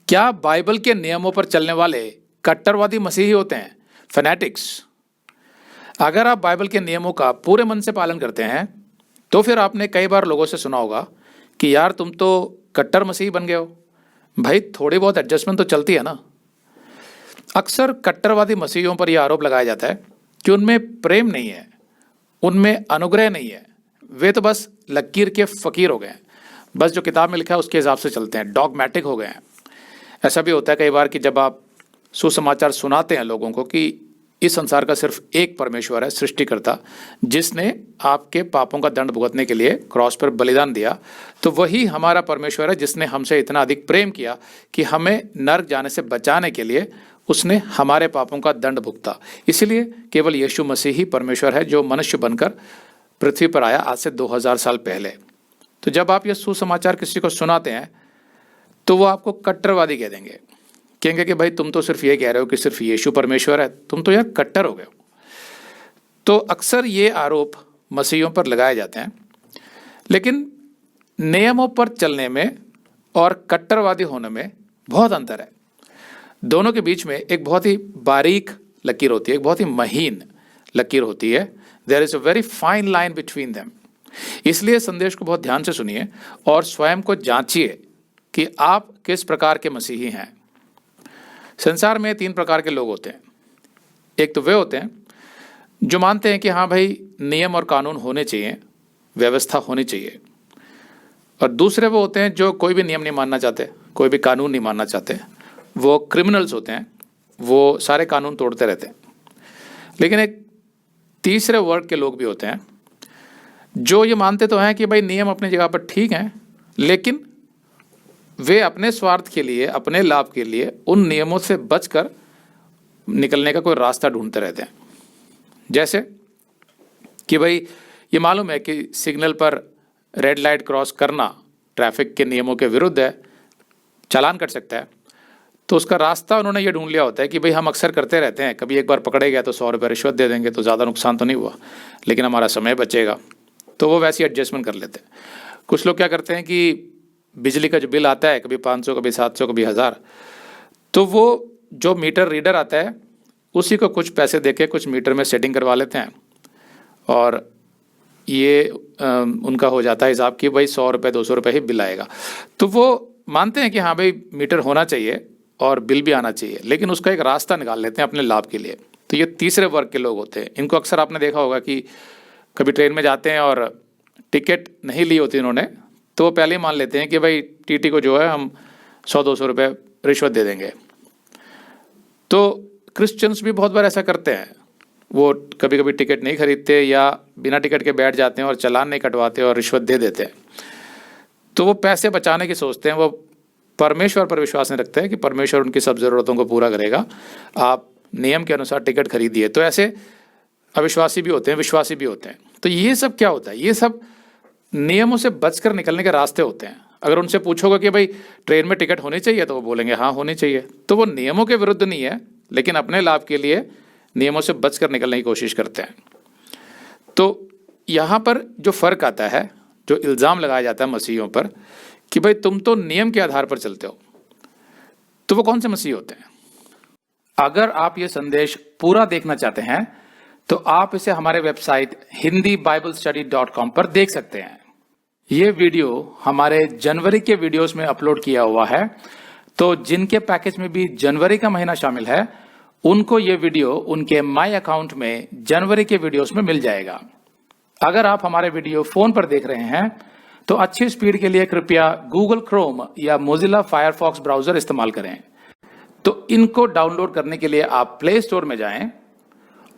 क्या बाइबल के नियमों पर चलने वाले कट्टरवादी मसीही होते हैं, फैनेटिक्स? अगर आप बाइबल के नियमों का पूरे मन से पालन करते हैं तो फिर आपने कई बार लोगों से सुना होगा कि यार तुम तो कट्टर मसीही बन गए हो। भाई थोड़ी बहुत एडजस्टमेंट तो चलती है ना। अक्सर कट्टरवादी मसीहियों पर यह आरोप लगाया जाता है कि उनमें प्रेम नहीं है, उनमें अनुग्रह नहीं है, वे तो बस लकीर के फकीर हो गए हैं, बस जो किताब में लिखा है उसके हिसाब से चलते हैं, डॉगमैटिक हो गए हैं। ऐसा भी होता है कई बार कि जब आप सुसमाचार सुनाते हैं लोगों को कि इस संसार का सिर्फ एक परमेश्वर है, सृष्टिकर्ता, जिसने आपके पापों का दंड भुगतने के लिए क्रॉस पर बलिदान दिया, तो वही हमारा परमेश्वर है जिसने हमसे इतना अधिक प्रेम किया कि हमें नरक जाने से बचाने के लिए उसने हमारे पापों का दंड भुगता। इसलिए केवल यीशु मसीह ही परमेश्वर है जो मनुष्य बनकर पृथ्वी पर आया आज से 2000 साल पहले। तो जब आप ये सुसमाचार किसी को सुनाते हैं तो वो आपको कट्टरवादी कह देंगे, कहेंगे कि भाई तुम तो सिर्फ ये कह रहे हो कि सिर्फ यीशु परमेश्वर है, तुम तो यार कट्टर हो गए हो। तो अक्सर ये आरोप मसीहियों पर लगाए जाते हैं, लेकिन नियमों पर चलने में और कट्टरवादी होने में बहुत अंतर है। दोनों के बीच में एक बहुत ही बारीक लकीर होती है, एक बहुत ही महीन लकीर होती है। There is a very fine line between them. इसलिए संदेश को बहुत ध्यान से सुनिए और स्वयं को जांचिए कि आप किस प्रकार के मसीही हैं। संसार में 3 प्रकार के लोग होते हैं। एक तो वे होते हैं जो मानते हैं कि हाँ भाई नियम और कानून होने चाहिए, व्यवस्था होनी चाहिए, और दूसरे वो होते हैं जो कोई भी नियम नहीं मानना चाहते, कोई भी कानून नहीं मानना चाहते। वो क्रिमिनल्स होते हैं, वो सारे कानून तोड़ते रहते हैं। लेकिन एक तीसरे वर्ग के लोग भी होते हैं जो ये मानते तो हैं कि भाई नियम अपनी जगह पर ठीक हैं, लेकिन वे अपने स्वार्थ के लिए, अपने लाभ के लिए उन नियमों से बचकर निकलने का कोई रास्ता ढूंढते रहते हैं। जैसे कि भाई ये मालूम है कि सिग्नल पर रेड लाइट क्रॉस करना ट्रैफिक के नियमों के विरुद्ध है, चालान कट सकता है, तो उसका रास्ता उन्होंने ये ढूंढ लिया होता है कि भाई हम अक्सर करते रहते हैं, कभी एक बार पकड़े गया तो 100 रुपये रिश्वत दे देंगे तो ज़्यादा नुकसान तो नहीं हुआ, लेकिन हमारा समय बचेगा, तो वो वैसी एडजस्टमेंट कर लेते हैं। कुछ लोग क्या करते हैं कि बिजली का जो बिल आता है कभी 500, कभी 700, कभी 1000, तो वो जो मीटर रीडर आता है उसी को कुछ पैसे देके कुछ मीटर में सेटिंग करवा लेते हैं, और ये उनका हो जाता है हिसाब कि भाई 100 रुपये 200 रुपये ही बिल आएगा। तो वो मानते हैं कि हाँ भाई मीटर होना चाहिए और बिल भी आना चाहिए, लेकिन उसका एक रास्ता निकाल लेते हैं अपने लाभ के लिए। तो ये तीसरे वर्ग के लोग होते हैं। इनको अक्सर आपने देखा होगा कि कभी ट्रेन में जाते हैं और टिकट नहीं ली होती इन्होंने, तो वो पहले ही मान लेते हैं कि भाई टीटी को जो है हम 100-200 रुपये रिश्वत दे देंगे। तो क्रिश्चियंस भी बहुत बार ऐसा करते हैं, वो कभी कभी टिकट नहीं खरीदते या बिना टिकट के बैठ जाते हैं और चालान नहीं कटवाते और रिश्वत दे देते हैं। तो वो पैसे बचाने की सोचते हैं, वो परमेश्वर पर विश्वास नहीं रखते हैं कि परमेश्वर उनकी सब ज़रूरतों को पूरा करेगा, आप नियम के अनुसार टिकट खरीदिए। तो ऐसे अविश्वासी भी होते हैं, विश्वासी भी होते हैं। तो ये सब क्या होता है? ये सब नियमों से बचकर निकलने के रास्ते होते हैं। अगर उनसे पूछोगे कि भाई ट्रेन में टिकट होनी चाहिए, तो वो बोलेंगे हाँ होनी चाहिए। तो वो नियमों के विरुद्ध नहीं है, लेकिन अपने लाभ के लिए नियमों से बचकर निकलने की कोशिश करते हैं। तो यहाँ पर जो फर्क आता है, जो इल्ज़ाम लगाया जाता है मसीहियों पर कि भाई तुम तो नियम के आधार पर चलते हो, तो वो कौन से मसीही होते हैं? अगर आप ये संदेश पूरा देखना चाहते हैं तो आप इसे हमारे वेबसाइट hindiBiblestudy.com पर देख सकते हैं। ये वीडियो हमारे जनवरी के वीडियोस में अपलोड किया हुआ है, तो जिनके पैकेज में भी जनवरी का महीना शामिल है उनको ये वीडियो उनके माई अकाउंट में जनवरी के वीडियोस में मिल जाएगा। अगर आप हमारे वीडियो फोन पर देख रहे हैं तो अच्छी स्पीड के लिए कृपया गूगल क्रोम या मोजिला फायरफॉक्स ब्राउजर इस्तेमाल करें। तो इनको डाउनलोड करने के लिए आप प्ले स्टोर में जाएं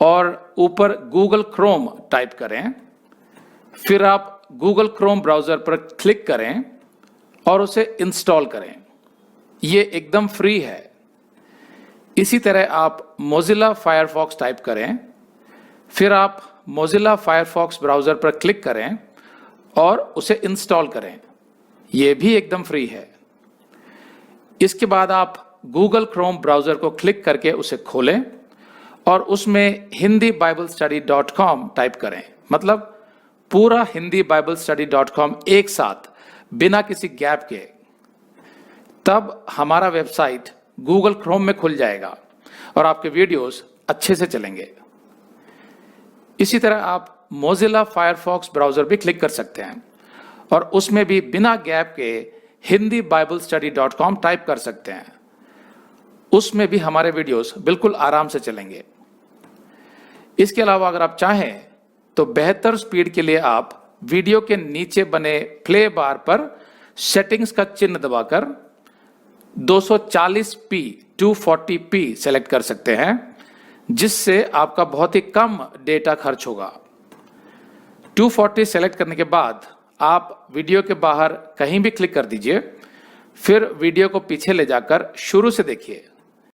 और ऊपर गूगल क्रोम टाइप करें, फिर आप गूगल क्रोम ब्राउजर पर क्लिक करें और उसे इंस्टॉल करें। ये एकदम फ्री है। इसी तरह आप मोजिला फायरफॉक्स टाइप करें, फिर आप मोजिला फायरफॉक्स ब्राउजर पर क्लिक करें और उसे इंस्टॉल करें। यह भी एकदम फ्री है। इसके बाद आप गूगल क्रोम ब्राउजर को क्लिक करके उसे खोलें और उसमें hindiBiblestudy.com टाइप करें, मतलब पूरा hindiBiblestudy.com एक साथ बिना किसी गैप के। तब हमारा वेबसाइट गूगल क्रोम में खुल जाएगा और आपके वीडियोस अच्छे से चलेंगे। इसी तरह आप मोजिला फायरफॉक्स ब्राउजर भी क्लिक कर सकते हैं और उसमें भी बिना गैप के hindiBiblestudy.com टाइप कर सकते हैं। उसमें भी हमारे वीडियोस बिल्कुल आराम से चलेंगे। इसके अलावा अगर आप चाहें तो बेहतर स्पीड के लिए आप वीडियो के नीचे बने प्ले बार पर सेटिंग्स का चिन्ह दबाकर 240p 240p सेलेक्ट कर सकते हैं, जिससे आपका बहुत ही कम डेटा खर्च होगा। 240 सेलेक्ट करने के बाद आप वीडियो के बाहर कहीं भी क्लिक कर दीजिए, फिर वीडियो को पीछे ले जाकर शुरू से देखिए।